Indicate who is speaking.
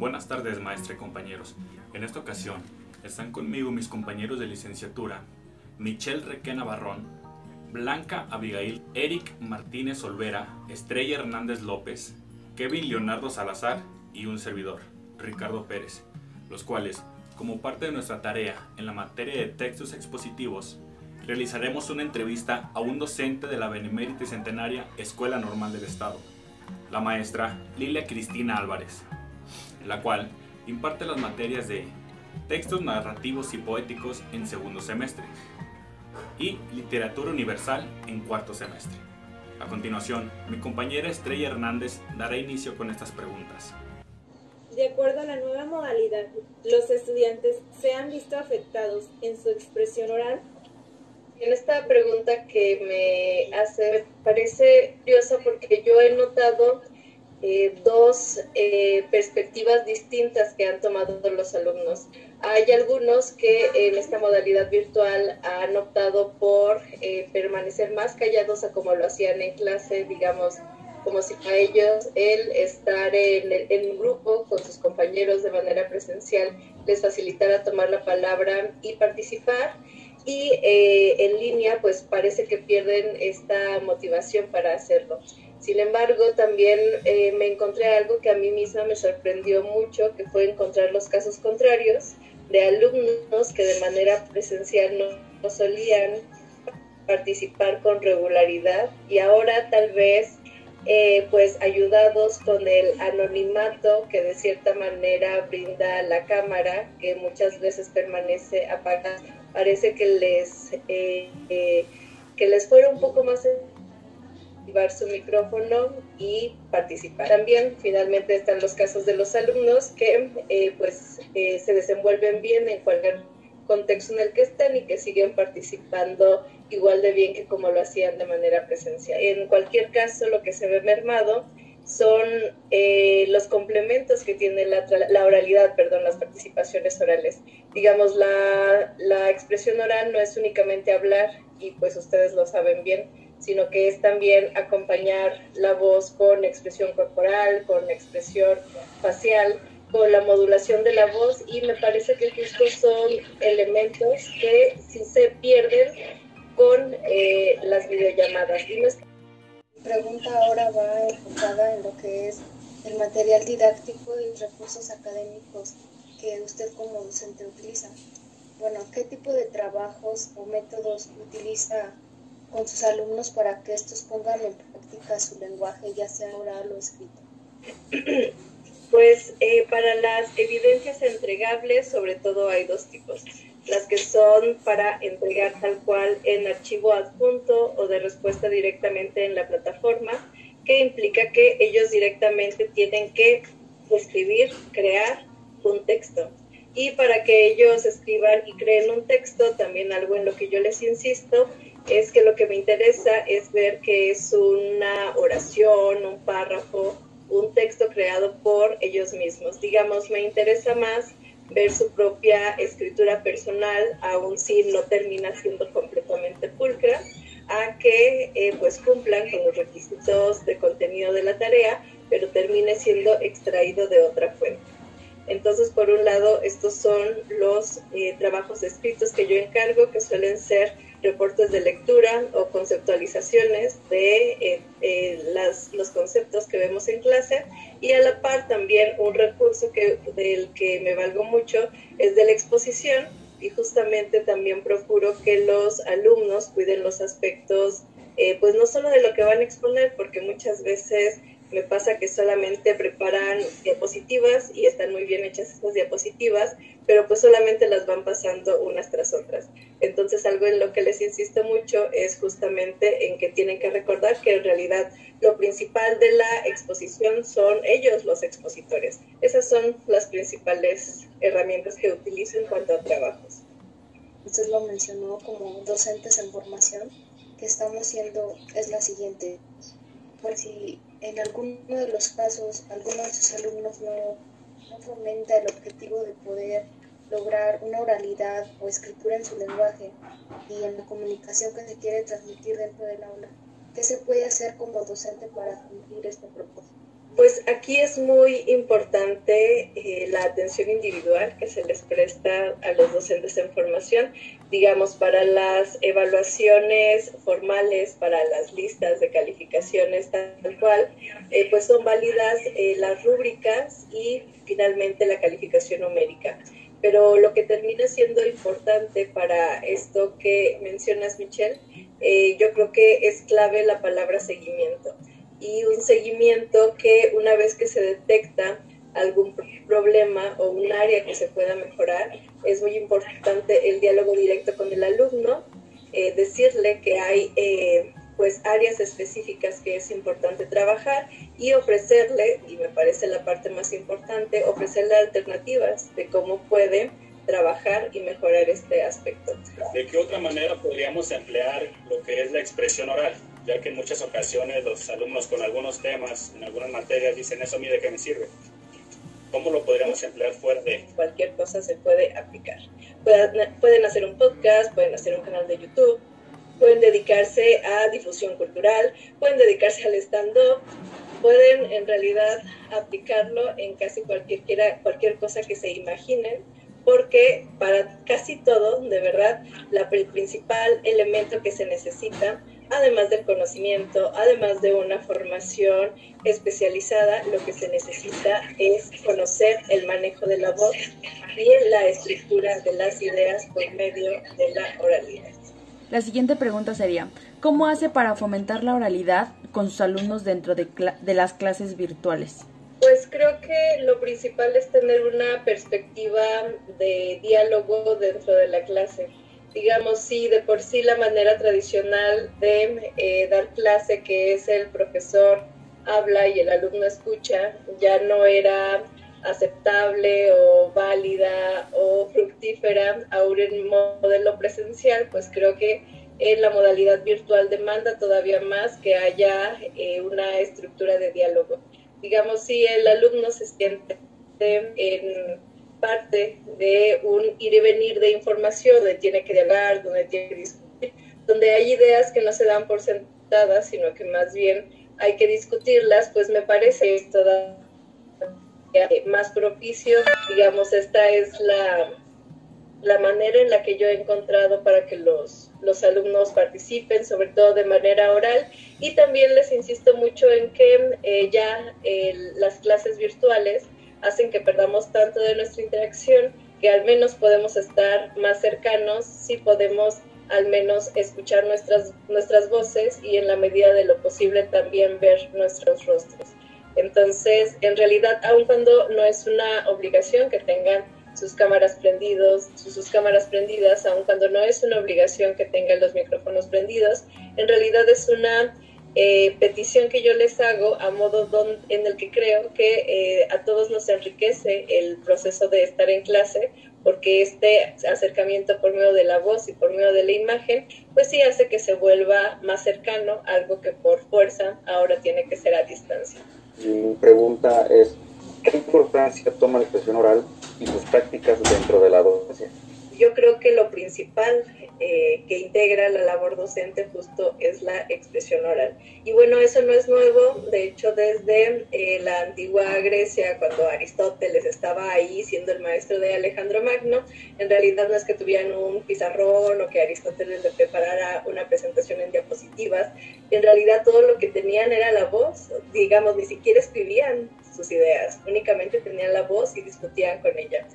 Speaker 1: Buenas tardes, maestra y compañeros. En esta ocasión están conmigo mis compañeros de licenciatura, Michelle Requena Barrón, Blanca Abigail, Eric Martínez Olvera, Estrella Hernández López, Kevin Leonardo Salazar y un servidor, Ricardo Pérez, los cuales, como parte de nuestra tarea en la materia de textos expositivos, realizaremos una entrevista a un docente de la Benemérita y Centenaria Escuela Normal del Estado, la maestra Lilia Cristina Álvarez, la cual imparte las materias de textos narrativos y poéticos en segundo semestre y literatura universal en cuarto semestre. A continuación, mi compañera Estrella Hernández dará inicio con estas preguntas.
Speaker 2: De acuerdo a la nueva modalidad, los estudiantes se han visto afectados en su expresión oral.
Speaker 3: En esta pregunta que me hace, me parece curiosa porque yo he notado dos perspectivas distintas que han tomado los alumnos. Hay algunos que en esta modalidad virtual han optado por permanecer más callados a como lo hacían en clase, digamos, como si para ellos el estar en un grupo con sus compañeros de manera presencial les facilitara tomar la palabra y participar. Y en línea pues parece que pierden esta motivación para hacerlo. Sin embargo, también me encontré algo que a mí misma me sorprendió mucho, que fue encontrar los casos contrarios de alumnos que de manera presencial no solían participar con regularidad y ahora tal vez pues ayudados con el anonimato que de cierta manera brinda la cámara, que muchas veces permanece apagada, parece que les fuera un poco más activar su micrófono y participar. También finalmente están los casos de los alumnos que se desenvuelven bien en cualquier contexto en el que estén y que siguen participando igual de bien que como lo hacían de manera presencial. En cualquier caso, lo que se ve mermado son los complementos que tiene la oralidad, las participaciones orales. Digamos, la expresión oral no es únicamente hablar, y pues ustedes lo saben bien, sino que es también acompañar la voz con expresión corporal, con expresión facial, con la modulación de la voz, y me parece que justo son elementos que sí se pierden con las videollamadas.
Speaker 4: Mi pregunta ahora va enfocada en lo que es el material didáctico y recursos académicos que usted como docente utiliza. Bueno, ¿qué tipo de trabajos o métodos utiliza con sus alumnos para que estos pongan en práctica su lenguaje, ya sea oral o escrito?
Speaker 3: Pues para las evidencias entregables, sobre todo hay dos tipos. Las que son para entregar tal cual en archivo adjunto o de respuesta directamente en la plataforma, que implica que ellos directamente tienen que escribir, crear un texto. Y para que ellos escriban y creen un texto, también algo en lo que yo les insisto, es que lo que me interesa es ver que es una oración, un párrafo, un texto creado por ellos mismos. Digamos, me interesa más ver su propia escritura personal, aun si no termina siendo completamente pulcra, a que pues cumplan con los requisitos de contenido de la tarea, pero termine siendo extraído de otra fuente. Entonces, por un lado, estos son los trabajos escritos que yo encargo, que suelen ser reportes de lectura o conceptualizaciones de los conceptos que vemos en clase, y a la par también un recurso del que me valgo mucho es de la exposición, y justamente también procuro que los alumnos cuiden los aspectos, pues no solo de lo que van a exponer, porque muchas veces me pasa que solamente preparan diapositivas y están muy bien hechas esas diapositivas, pero pues solamente las van pasando unas tras otras. Entonces algo en lo que les insisto mucho es justamente en que tienen que recordar que en realidad lo principal de la exposición son ellos los expositores. Esas son las principales herramientas que utilizo en cuanto a trabajos.
Speaker 4: Usted lo mencionó como docentes en formación, que estamos haciendo es la siguiente. Por si en alguno de los casos alguno de sus alumnos no fomenta el objetivo de poder lograr una oralidad o escritura en su lenguaje y en la comunicación que se quiere transmitir dentro del aula, ¿qué se puede hacer como docente para cumplir este propósito?
Speaker 3: Pues aquí es muy importante la atención individual que se les presta a los docentes en formación, digamos, para las evaluaciones formales, para las listas de calificaciones tal cual, pues son válidas las rúbricas y finalmente la calificación numérica. Pero lo que termina siendo importante para esto que mencionas, Michelle, yo creo que es clave la palabra seguimiento. Y un seguimiento que una vez que se detecta algún problema o un área que se pueda mejorar, es muy importante el diálogo directo con el alumno, decirle que hay pues áreas específicas que es importante trabajar y ofrecerle, y me parece la parte más importante, ofrecerle alternativas de cómo puede trabajar y mejorar este aspecto.
Speaker 1: ¿De qué otra manera podríamos emplear lo que es la expresión oral? Ya que en muchas ocasiones los alumnos con algunos temas, en algunas materias, dicen, ¿eso a mí de qué me sirve? ¿Cómo lo podríamos emplear fuera de...?
Speaker 3: Cualquier cosa se puede aplicar. Pueden hacer un podcast, pueden hacer un canal de YouTube, pueden dedicarse a difusión cultural, pueden dedicarse al stand-up, pueden en realidad aplicarlo en casi cualquier cosa que se imaginen, porque para casi todo, de verdad, el principal elemento que se necesita, además del conocimiento, además de una formación especializada, lo que se necesita es conocer el manejo de la voz y la estructura de las ideas por medio de la oralidad.
Speaker 5: La siguiente pregunta sería, ¿cómo hace para fomentar la oralidad con sus alumnos dentro de las clases virtuales?
Speaker 3: Pues creo que lo principal es tener una perspectiva de diálogo dentro de la clase. Digamos, sí, de por sí la manera tradicional de dar clase, que es el profesor habla y el alumno escucha, ya no era aceptable o válida o fructífera ahora en modelo presencial, pues creo que en la modalidad virtual demanda todavía más que haya una estructura de diálogo. Digamos, si el alumno se siente en parte de un ir y venir de información, donde tiene que dialogar, donde tiene que discutir, donde hay ideas que no se dan por sentadas, sino que más bien hay que discutirlas, pues me parece esto más propicio. Digamos, esta es la manera en la que yo he encontrado para que los alumnos participen, sobre todo de manera oral, y también les insisto mucho en que las clases virtuales hacen que perdamos tanto de nuestra interacción, que al menos podemos estar más cercanos, si podemos al menos escuchar nuestras voces y en la medida de lo posible también ver nuestros rostros. Entonces, en realidad, aun cuando no es una obligación que tengan sus cámaras prendidas, aun cuando no es una obligación que tengan los micrófonos prendidos, en realidad es una petición que yo les hago a modo en el que creo que a todos nos enriquece el proceso de estar en clase, porque este acercamiento por medio de la voz y por medio de la imagen, pues sí hace que se vuelva más cercano, algo que por fuerza ahora tiene que ser a distancia.
Speaker 6: Mi pregunta es, ¿qué importancia toma la expresión oral y sus prácticas dentro de la docencia?
Speaker 3: Yo creo que lo principal que integra la labor docente justo es la expresión oral. Y bueno, eso no es nuevo, de hecho desde la antigua Grecia, cuando Aristóteles estaba ahí siendo el maestro de Alejandro Magno, en realidad no es que tuvieran un pizarrón o que Aristóteles le preparara una presentación en diapositivas, en realidad todo lo que tenían era la voz, digamos, ni siquiera escribían sus ideas, únicamente tenían la voz y discutían con ella.